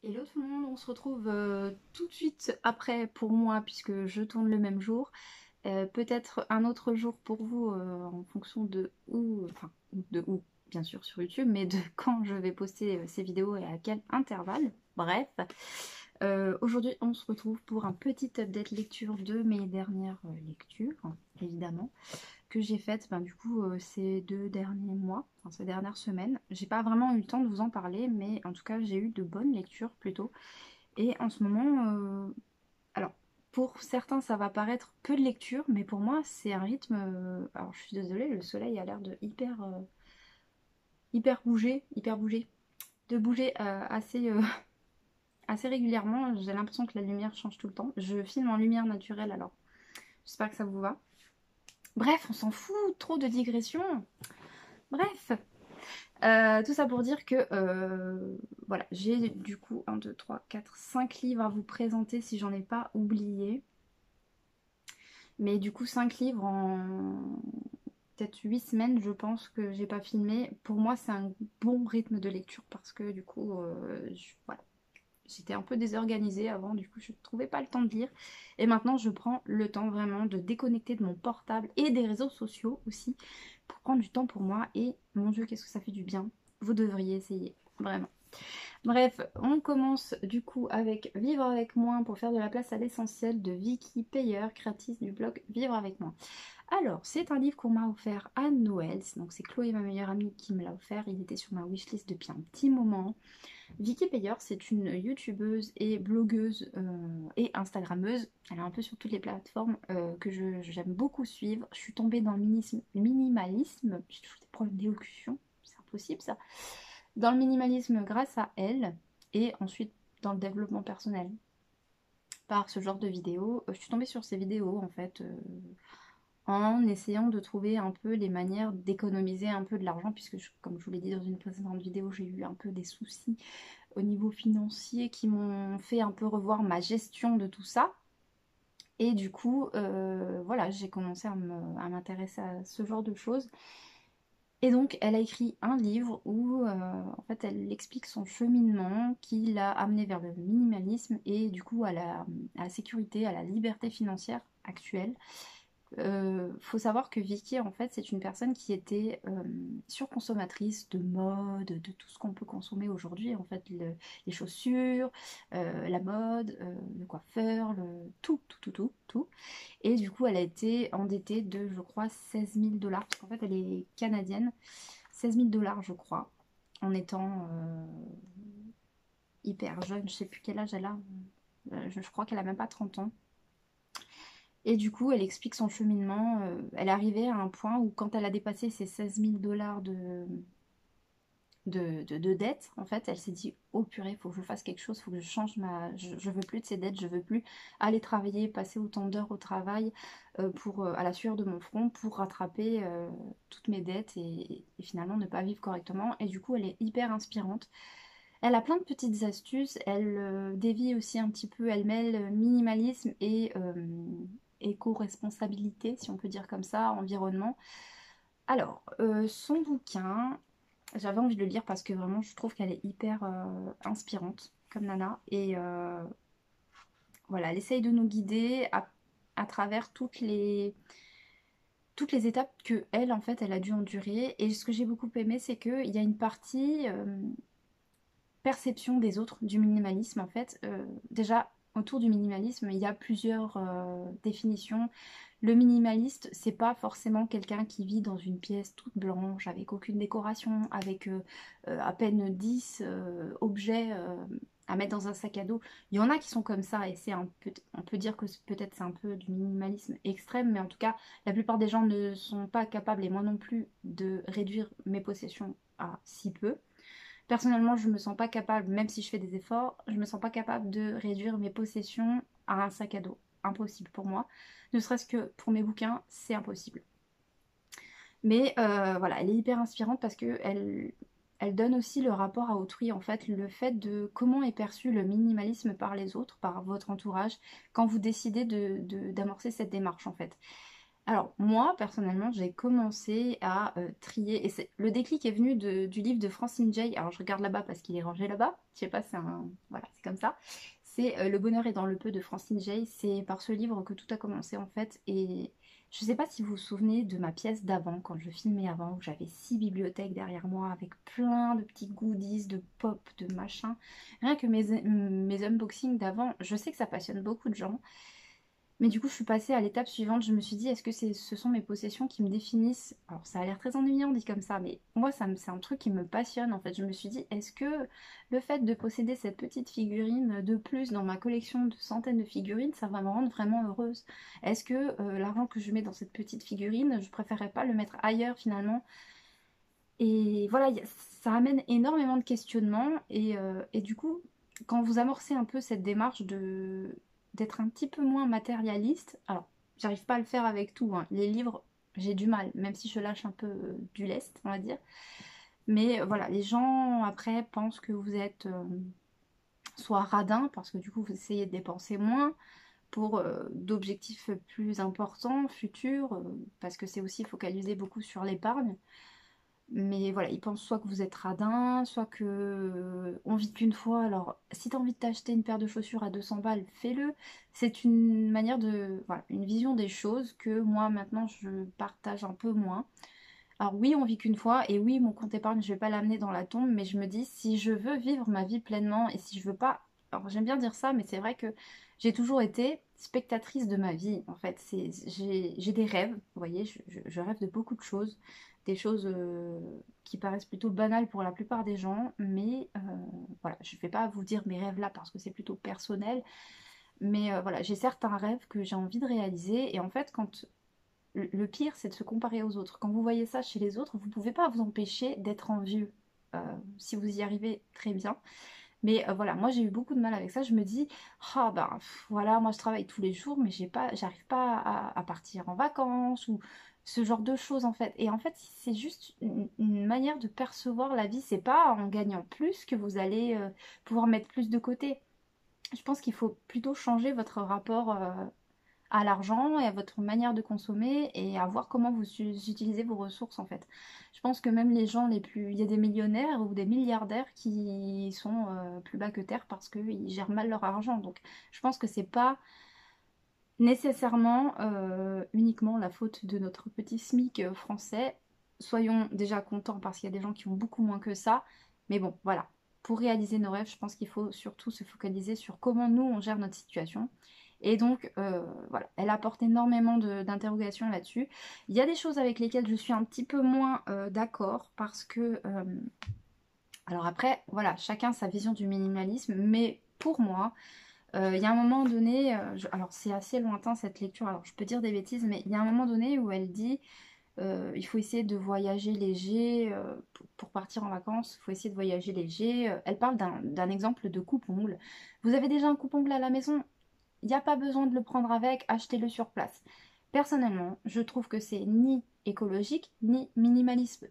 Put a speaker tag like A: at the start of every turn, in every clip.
A: Hello tout le monde, on se retrouve tout de suite après pour moi puisque je tourne le même jour. Peut-être un autre jour pour vous en fonction de où, enfin de où bien sûr sur YouTube, mais de quand je vais poster ces vidéos et à quel intervalle. Bref, aujourd'hui on se retrouve pour un petit update lecture de mes dernières lectures, évidemment que j'ai faites du coup ces 2 derniers mois, enfin ces dernières semaines. J'ai pas vraiment eu le temps de vous en parler, mais en tout cas j'ai eu de bonnes lectures plutôt. Et en ce moment, alors pour certains ça va paraître peu de lecture, mais pour moi c'est un rythme. Alors je suis désolée, le soleil a l'air de hyper bouger, de bouger assez, assez régulièrement. J'ai l'impression que la lumière change tout le temps. Je filme en lumière naturelle alors j'espère que ça vous va. Bref, on s'en fout trop de digression. Bref, tout ça pour dire que voilà, j'ai du coup 1, 2, 3, 4, 5 livres à vous présenter si j'en ai pas oublié. Mais du coup 5 livres en peut-être 8 semaines je pense que j'ai pas filmé. Pour moi c'est un bon rythme de lecture parce que du coup voilà, j'étais un peu désorganisée avant, du coup je ne trouvais pas le temps de lire. Et maintenant je prends le temps vraiment de déconnecter de mon portable et des réseaux sociaux aussi pour prendre du temps pour moi. Et mon Dieu, qu'est-ce que ça fait du bien. Vous devriez essayer, vraiment. Bref, on commence du coup avec Vivre avec moi pour faire de la place à l'essentiel de Vicky Payer, créatrice du blog Vivre avec moi. Alors, c'est un livre qu'on m'a offert à Noël, donc c'est Chloé, ma meilleure amie, qui me l'a offert. Il était sur ma wishlist depuis un petit moment. Vicky Payer, c'est une youtubeuse et blogueuse et instagrammeuse. Elle est un peu sur toutes les plateformes que j'aime beaucoup suivre. Je suis tombée dans le minimalisme. J'ai toujours des problèmes d'élocution, c'est impossible ça. Dans le minimalisme grâce à elle et ensuite dans le développement personnel par ce genre de vidéos. Je suis tombée sur ces vidéos en fait en essayant de trouver un peu les manières d'économiser un peu de l'argent puisque comme je vous l'ai dit dans une précédente vidéo, j'ai eu un peu des soucis au niveau financier qui m'ont fait un peu revoir ma gestion de tout ça. Et du coup, voilà, j'ai commencé à m'intéresser à ce genre de choses. Et donc, elle a écrit un livre où, en fait, elle explique son cheminement qui l'a amené vers le minimalisme et du coup à la sécurité, à la liberté financière actuelle. Faut savoir que Vicky, en fait, c'est une personne qui était surconsommatrice de mode, de tout ce qu'on peut consommer aujourd'hui. En fait, les chaussures, la mode, le coiffeur, tout. Et du coup, elle a été endettée de, je crois, 16 000 $. Parce qu'en fait, elle est canadienne. 16 000 $, je crois, en étant hyper jeune. Je sais plus quel âge elle a. Je crois qu'elle a même pas 30 ans. Et du coup, elle explique son cheminement. Elle est arrivée à un point où quand elle a dépassé ses 16 000 $ de dettes, en fait, elle s'est dit, oh purée, faut que je fasse quelque chose, faut que je change Je veux plus de ces dettes, je veux plus aller travailler, passer autant d'heures au travail à la sueur de mon front pour rattraper toutes mes dettes et finalement ne pas vivre correctement. Et du coup, elle est hyper inspirante. Elle a plein de petites astuces, elle dévie aussi un petit peu, elle mêle minimalisme et éco-responsabilité, si on peut dire comme ça, environnement. Alors, son bouquin, j'avais envie de le lire parce que vraiment je trouve qu'elle est hyper inspirante comme nana. Et voilà, elle essaye de nous guider à travers toutes les étapes que elle, en fait, elle a dû endurer. Et ce que j'ai beaucoup aimé, c'est qu'il y a une partie perception des autres du minimalisme en fait. Déjà, autour du minimalisme, il y a plusieurs définitions. Le minimaliste, c'est pas forcément quelqu'un qui vit dans une pièce toute blanche, avec aucune décoration, avec à peine 10 objets à mettre dans un sac à dos. Il y en a qui sont comme ça et c'est un peu, on peut dire que peut-être c'est un peu du minimalisme extrême, mais en tout cas, la plupart des gens ne sont pas capables, et moi non plus, de réduire mes possessions à si peu. Personnellement, je me sens pas capable, même si je fais des efforts, je me sens pas capable de réduire mes possessions à un sac à dos. Impossible pour moi. Ne serait-ce que pour mes bouquins, c'est impossible. Mais voilà, elle est hyper inspirante parce que elle donne aussi le rapport à autrui, en fait, le fait de comment est perçu le minimalisme par les autres, par votre entourage, quand vous décidez d'amorcer cette démarche, en fait. Alors moi personnellement j'ai commencé à trier, et le déclic est venu du livre de Francine Jay. Alors je regarde là-bas parce qu'il est rangé là-bas, je sais pas, c'est un... voilà, c'est comme ça. C'est Le bonheur est dans le peu de Francine Jay. C'est par ce livre que tout a commencé en fait. Et je sais pas si vous vous souvenez de ma pièce d'avant, quand je filmais avant, où j'avais 6 bibliothèques derrière moi avec plein de petits goodies, de pop, de machin. Rien que mes unboxings d'avant, je sais que ça passionne beaucoup de gens. Mais du coup, je suis passée à l'étape suivante. Je me suis dit, est-ce que ce sont mes possessions qui me définissent? Alors, ça a l'air très ennuyant dit comme ça, mais moi, c'est un truc qui me passionne en fait. Je me suis dit, est-ce que le fait de posséder cette petite figurine de plus dans ma collection de centaines de figurines, ça va me rendre vraiment heureuse? Est-ce que l'argent que je mets dans cette petite figurine, je préférerais pas le mettre ailleurs finalement? Et voilà, ça amène énormément de questionnements. Et du coup, quand vous amorcez un peu cette démarche d'être un petit peu moins matérialiste, alors j'arrive pas à le faire avec tout, hein. Les livres, j'ai du mal, même si je lâche un peu du lest, on va dire. Mais voilà, les gens après pensent que vous êtes soit radin, parce que du coup vous essayez de dépenser moins pour d'objectifs plus importants, futurs, parce que c'est aussi focalisé beaucoup sur l'épargne. Mais voilà, ils pensent soit que vous êtes radin, soit que on vit qu'une fois. Alors, si tu as envie de t'acheter une paire de chaussures à 200 balles, fais-le. C'est une manière de... Voilà, une vision des choses que moi, maintenant, je partage un peu moins. Alors oui, on vit qu'une fois, et oui, mon compte épargne, je vais pas l'amener dans la tombe, mais je me dis, si je veux vivre ma vie pleinement, et si je veux pas... Alors, j'aime bien dire ça, mais c'est vrai que j'ai toujours été spectatrice de ma vie, en fait. J'ai des rêves, vous voyez, je rêve de beaucoup de choses, des choses qui paraissent plutôt banales pour la plupart des gens, mais voilà, je vais pas vous dire mes rêves là parce que c'est plutôt personnel, mais voilà, j'ai certains rêves que j'ai envie de réaliser, et en fait, quand le pire, c'est de se comparer aux autres. Quand vous voyez ça chez les autres, vous ne pouvez pas vous empêcher d'être envieux. Si vous y arrivez, très bien. Mais voilà, moi j'ai eu beaucoup de mal avec ça. Je me dis, ah ben voilà, moi je travaille tous les jours, mais j'arrive pas à partir en vacances ou ce genre de choses en fait. Et en fait, c'est juste une manière de percevoir la vie. C'est pas en gagnant plus que vous allez pouvoir mettre plus de côté. Je pense qu'il faut plutôt changer votre rapport à l'argent et à votre manière de consommer et à voir comment vous utilisez vos ressources en fait. Je pense que même les gens les plus... Il y a des millionnaires ou des milliardaires qui sont plus bas que terre parce qu'ils gèrent mal leur argent. Donc je pense que c'est pas nécessairement uniquement la faute de notre petit SMIC français. Soyons déjà contents parce qu'il y a des gens qui ont beaucoup moins que ça. Mais bon, voilà. Pour réaliser nos rêves, je pense qu'il faut surtout se focaliser sur comment nous, on gère notre situation. Et donc, voilà, elle apporte énormément d'interrogations là-dessus. Il y a des choses avec lesquelles je suis un petit peu moins d'accord parce que... alors après, voilà, chacun sa vision du minimalisme, mais pour moi, il y a un moment donné, alors c'est assez lointain cette lecture, alors je peux dire des bêtises, mais il y a un moment donné où elle dit il faut essayer de voyager léger pour partir en vacances, il faut essayer de voyager léger. Elle parle d'un exemple de coupe-ongle. Vous avez déjà un coupe-ongle à la maison, il n'y a pas besoin de le prendre avec, achetez-le sur place. Personnellement, je trouve que c'est ni écologique, ni minimaliste,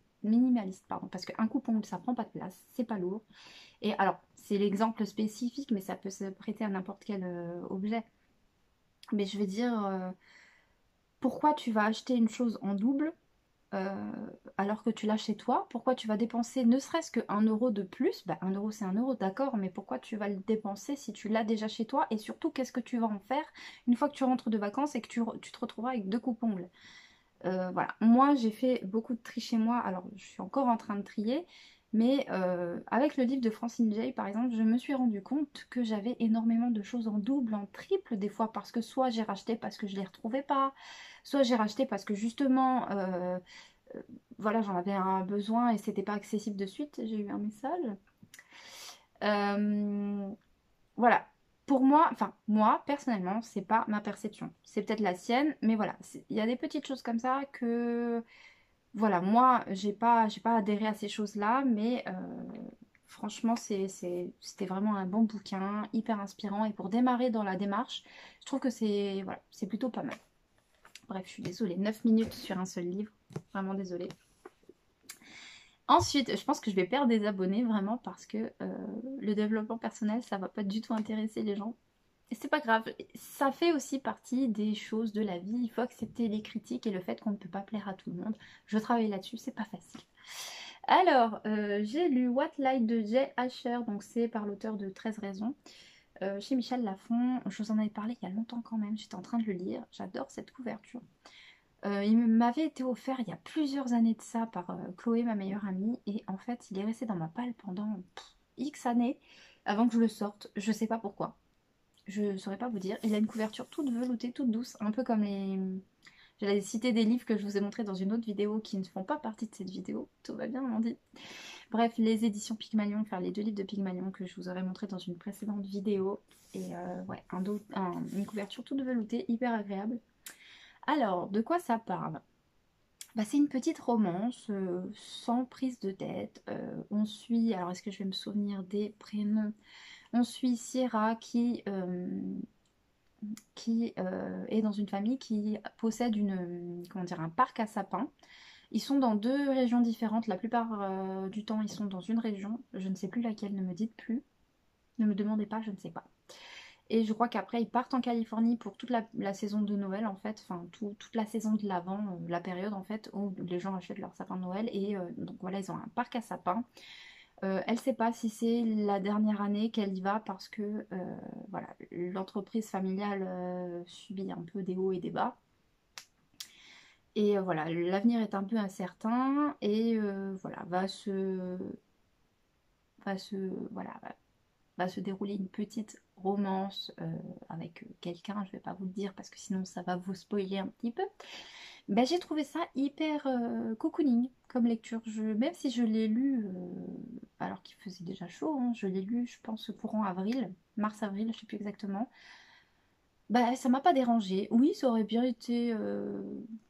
A: pardon, parce qu'un coupe-ongle, ça prend pas de place, c'est pas lourd. Et alors, c'est l'exemple spécifique, mais ça peut se prêter à n'importe quel objet. Mais je vais dire, pourquoi tu vas acheter une chose en double euh, alors que tu l'as chez toi? Pourquoi tu vas dépenser ne serait-ce que 1 euro de plus? Bah, 1 euro, c'est 1 euro, d'accord, mais pourquoi tu vas le dépenser si tu l'as déjà chez toi? Et surtout, qu'est-ce que tu vas en faire une fois que tu rentres de vacances et que tu te retrouveras avec 2 coupes-ongles? Voilà, moi j'ai fait beaucoup de tri chez moi, alors je suis encore en train de trier, mais avec le livre de Francine Jay par exemple, je me suis rendu compte que j'avais énormément de choses en double, en triple des fois, parce que soit j'ai racheté parce que je les retrouvais pas, soit j'ai racheté parce que justement, euh, voilà, j'en avais un besoin et c'était pas accessible de suite, j'ai eu un message. Euh, voilà. Pour moi, enfin, moi, personnellement, c'est pas ma perception. C'est peut-être la sienne, mais voilà. Il y a des petites choses comme ça que, voilà, moi, j'ai pas adhéré à ces choses-là, mais franchement, c'était vraiment un bon bouquin, hyper inspirant. Et pour démarrer dans la démarche, je trouve que c'est, voilà, c'est plutôt pas mal. Bref, je suis désolée, 9 minutes sur un seul livre. Vraiment désolée. Ensuite, je pense que je vais perdre des abonnés vraiment parce que le développement personnel, ça va pas du tout intéresser les gens. c'est pas grave, ça fait aussi partie des choses de la vie, il faut accepter les critiques et le fait qu'on ne peut pas plaire à tout le monde. Je travaille là-dessus, c'est pas facile. Alors, j'ai lu What Light de Jay Asher, donc c'est par l'auteur de 13 raisons, chez Michel Lafon. Je vous en avais parlé il y a longtemps quand même, j'étais en train de le lire, j'adore cette couverture. Il m'avait été offert il y a plusieurs années de ça par Chloé, ma meilleure amie, et en fait il est resté dans ma palle pendant X années avant que je le sorte, je sais pas pourquoi. Je saurais pas vous dire. Il a une couverture toute veloutée, toute douce, un peu comme les... J'allais citer des livres que je vous ai montrés dans une autre vidéo qui ne font pas partie de cette vidéo. Tout va bien, on dit. Bref, les éditions Pygmalion, enfin les deux livres de Pygmalion que je vous aurais montré dans une précédente vidéo. Et ouais, une couverture toute veloutée, hyper agréable. Alors, de quoi ça parle? Bah, c'est une petite romance sans prise de tête. On suit, alors est-ce que je vais me souvenir des prénoms? On suit Sierra qui est dans une famille qui possède comment dire, un parc à sapins. Ils sont dans deux régions différentes. La plupart du temps, ils sont dans une région. Je ne sais plus laquelle, ne me dites plus. Ne me demandez pas, je ne sais pas. Et je crois qu'après, ils partent en Californie pour toute la saison de Noël, en fait. Enfin, toute la saison de l'Avent, la période, en fait, où les gens achètent leur sapin de Noël. Et donc voilà, ils ont un parc à sapins. Elle ne sait pas si c'est la dernière année qu'elle y va parce que voilà, l'entreprise familiale subit un peu des hauts et des bas. Et voilà, l'avenir est un peu incertain et voilà, voilà, va se dérouler une petite romance avec quelqu'un. Je vais pas vous le dire parce que sinon ça va vous spoiler un petit peu. Ben, j'ai trouvé ça hyper cocooning comme lecture. Même si je l'ai lu alors qu'il faisait déjà chaud, hein, je l'ai lu, je pense, courant avril, mars-avril, je sais plus exactement. Bah, ça m'a pas dérangé. Oui, ça aurait bien été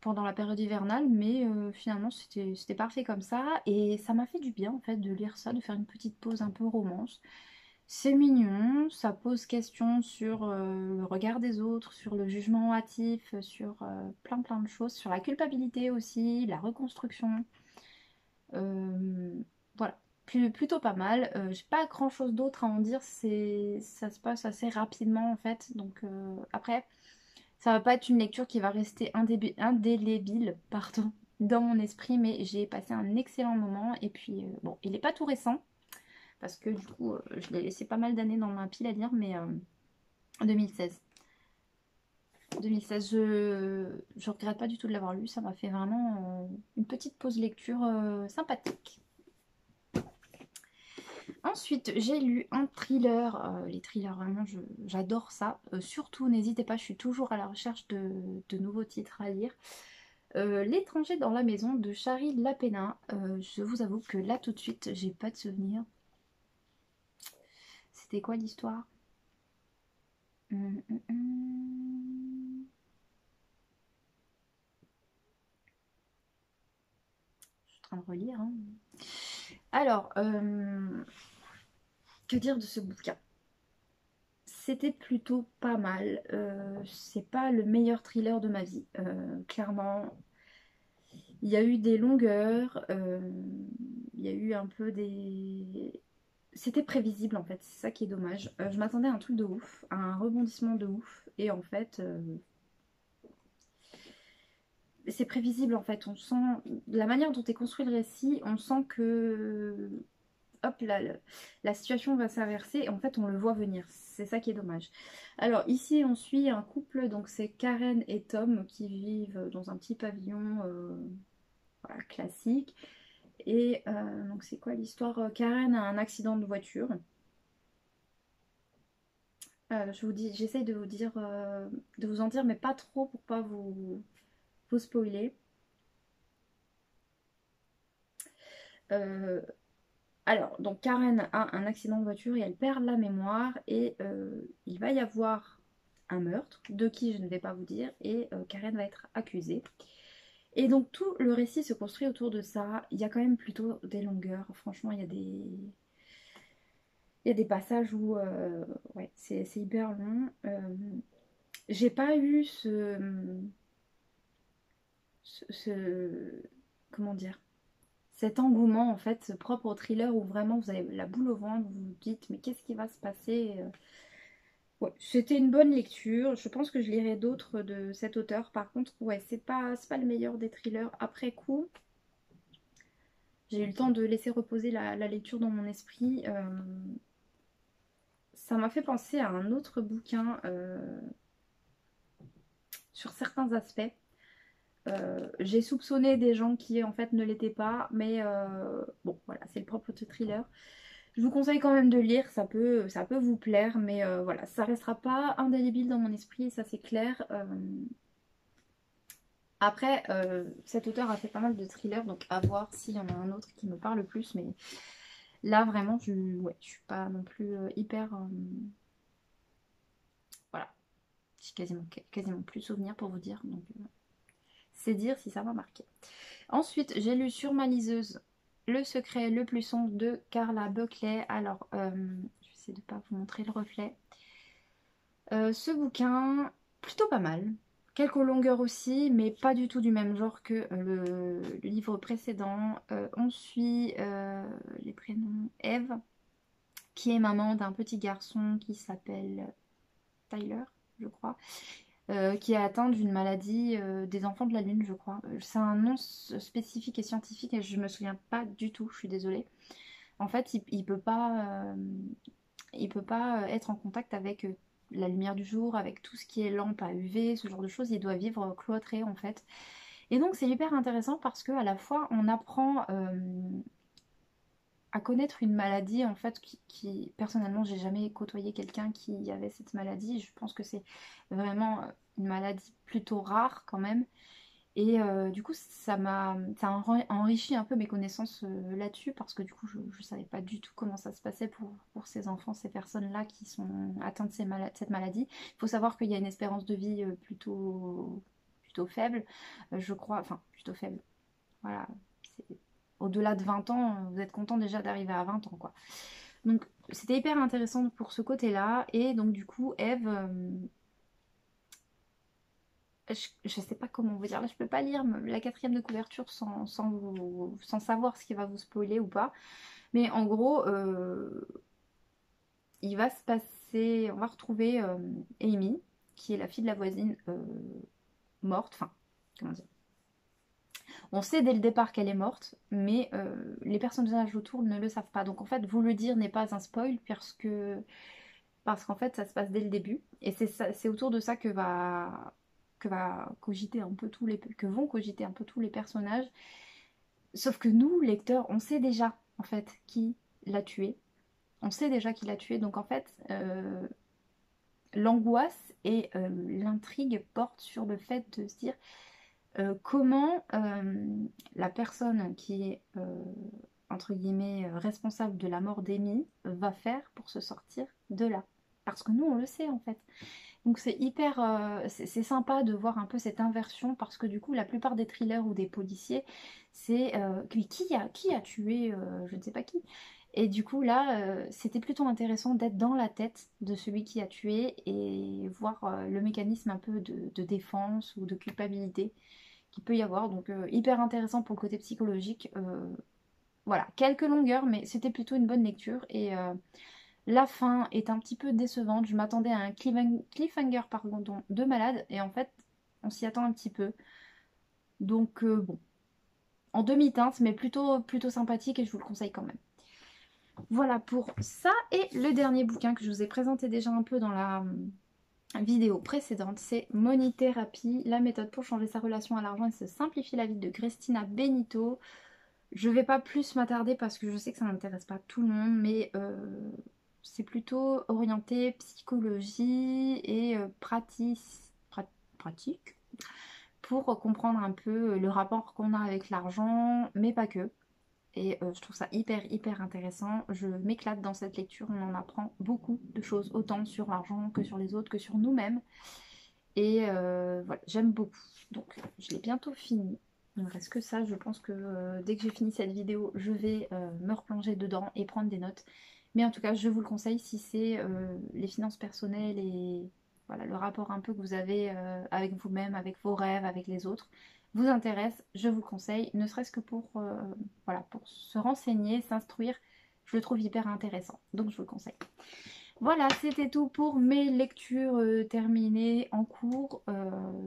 A: pendant la période hivernale, mais finalement c'était parfait comme ça. Et ça m'a fait du bien en fait de lire ça, de faire une petite pause un peu romance. C'est mignon, ça pose question sur le regard des autres, sur le jugement hâtif, sur plein de choses, sur la culpabilité aussi, la reconstruction. Euh, voilà, plutôt pas mal. J'ai pas grand chose d'autre à en dire, ça se passe assez rapidement en fait. Donc après, ça va pas être une lecture qui va rester indélébile, pardon, dans mon esprit, mais j'ai passé un excellent moment. Et puis bon, il est pas tout récent parce que du coup, je l'ai laissé pas mal d'années dans ma pile à lire, mais 2016. 2016, je regrette pas du tout de l'avoir lu, ça m'a fait vraiment une petite pause lecture sympathique. Ensuite, j'ai lu un thriller. Les thrillers, vraiment, j'adore ça. Surtout, n'hésitez pas, je suis toujours à la recherche de nouveaux titres à lire. L'étranger dans la maison de Shari Lapena. Je vous avoue que là, tout de suite, j'ai pas de souvenir. C'était quoi l'histoire? Hum, hum, hum. Je suis en train de relire, hein. Alors, que dire de ce bouquin? C'était plutôt pas mal. C'est pas le meilleur thriller de ma vie. Clairement, il y a eu des longueurs. Il y a eu un peu des... C'était prévisible en fait, c'est ça qui est dommage. Je m'attendais à un truc de ouf, à un rebondissement de ouf. Et en fait, c'est prévisible en fait. On sent... La manière dont est construit le récit, on sent que hop, la situation va s'inverser et en fait on le voit venir. C'est ça qui est dommage. Alors ici on suit un couple, donc c'est Karen et Tom qui vivent dans un petit pavillon voilà, classique. Et donc c'est quoi l'histoire? Karen a un accident de voiture. Je vous dis, j'essaye de vous dire, de vous en dire, mais pas trop pour pas vous spoiler. Euh, Alors, donc Karen a un accident de voiture et elle perd la mémoire et il va y avoir un meurtre, de qui je ne vais pas vous dire, et Karen va être accusée. Et donc tout le récit se construit autour de ça. Il y a quand même plutôt des longueurs. Franchement, il y a des passages où ouais, c'est hyper long. J'ai pas eu comment dire? Cet engouement en fait propre au thriller où vraiment vous avez la boule au ventre, vous vous dites mais qu'est-ce qui va se passer? Ouais, c'était une bonne lecture. Je pense que je lirai d'autres de cet auteur. Par contre, ouais, c'est pas le meilleur des thrillers. Après coup, j'ai eu le temps de laisser reposer la lecture dans mon esprit. Ça m'a fait penser à un autre bouquin sur certains aspects. J'ai soupçonné des gens qui en fait ne l'étaient pas, mais bon, voilà, c'est le propre de thriller. Je vous conseille quand même de lire, ça peut vous plaire, mais voilà, ça restera pas indélébile dans mon esprit, ça c'est clair. Après, cet auteur a fait pas mal de thrillers, donc à voir s'il y en a un autre qui me parle plus, mais là vraiment, ouais, je suis pas non plus hyper. Voilà, j'ai quasiment plus souvenir pour vous dire, donc c'est dire si ça m'a marqué. Ensuite, j'ai lu sur ma liseuse Le secret le plus sombre de Carla Buckley. Alors, je vais essayer de ne pas vous montrer le reflet. Ce bouquin, plutôt pas mal. Quelques longueurs aussi, mais pas du tout du même genre que le livre précédent. On suit les prénoms Eve, qui est maman d'un petit garçon qui s'appelle Tyler, je crois. Qui est atteint d'une maladie des enfants de la Lune, je crois. C'est un nom spécifique et scientifique et je me souviens pas du tout, je suis désolée. En fait, il peut pas être en contact avec la lumière du jour, avec tout ce qui est lampe à UV, ce genre de choses. Il doit vivre cloîtré en fait. Et donc c'est hyper intéressant parce que à la fois on apprend à connaître une maladie en fait personnellement j'ai jamais côtoyé quelqu'un qui avait cette maladie. Je pense que c'est vraiment une maladie plutôt rare quand même. Et du coup ça a enrichi un peu mes connaissances là-dessus parce que du coup je ne savais pas du tout comment ça se passait pour ces enfants, ces personnes-là qui sont atteintes de cette maladie. Il faut savoir qu'il y a une espérance de vie plutôt faible, je crois, enfin plutôt faible. Voilà, c'est au-delà de 20 ans, vous êtes content déjà d'arriver à 20 ans, quoi. Donc c'était hyper intéressant pour ce côté-là. Et donc du coup, Eve, je sais pas comment vous dire, là je peux pas lire la quatrième de couverture sans savoir ce qui va vous spoiler ou pas. Mais en gros, il va se passer, on va retrouver Amy, qui est la fille de la voisine morte, enfin, comment dire. On sait dès le départ qu'elle est morte, mais les personnages autour ne le savent pas. Donc en fait, vous le dire n'est pas un spoil parce qu'en fait, ça se passe dès le début. Et c'est autour de ça que vont cogiter un peu tous les personnages. Sauf que nous, lecteurs, on sait déjà en fait qui l'a tué. On sait déjà qui l'a tué. Donc en fait, l'angoisse et l'intrigue portent sur le fait de se dire comment la personne qui est entre guillemets responsable de la mort d'Amy va faire pour se sortir de là. Parce que nous on le sait en fait. Donc c'est hyper, c'est sympa de voir un peu cette inversion parce que du coup la plupart des thrillers ou des policiers c'est qui a tué je ne sais pas qui. Et du coup là c'était plutôt intéressant d'être dans la tête de celui qui a tué et voir le mécanisme un peu de défense ou de culpabilité qu'il peut y avoir. Donc hyper intéressant pour le côté psychologique. Voilà, quelques longueurs, mais c'était plutôt une bonne lecture. Et la fin est un petit peu décevante. Je m'attendais à un cliffhanger pardon, de malade. Et en fait, on s'y attend un petit peu. Donc bon, en demi-teinte, mais plutôt sympathique et je vous le conseille quand même. Voilà pour ça. Et le dernier bouquin que je vous ai présenté déjà un peu dans la vidéo précédente, c'est Money Therapy, la méthode pour changer sa relation à l'argent et se simplifier la vie de Christina Benito. Je vais pas plus m'attarder parce que je sais que ça n'intéresse pas tout le monde, mais c'est plutôt orienté psychologie et pratique pour comprendre un peu le rapport qu'on a avec l'argent, mais pas que. Et je trouve ça hyper intéressant. Je m'éclate dans cette lecture, on en apprend beaucoup de choses, autant sur l'argent que sur les autres, que sur nous-mêmes. Et voilà, j'aime beaucoup. Donc je l'ai bientôt fini. Il ne me reste que ça. Je pense que dès que j'ai fini cette vidéo, je vais me replonger dedans et prendre des notes. Mais en tout cas, je vous le conseille si c'est les finances personnelles et voilà, le rapport un peu que vous avez avec vous-même, avec vos rêves, avec les autres, vous intéresse, je vous le conseille, ne serait-ce que voilà, pour se renseigner, s'instruire. Je le trouve hyper intéressant. Donc je vous le conseille. Voilà, c'était tout pour mes lectures terminées en cours.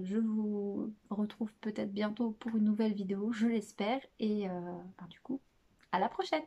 A: Je vous retrouve peut-être bientôt pour une nouvelle vidéo, je l'espère. Et du coup, à la prochaine!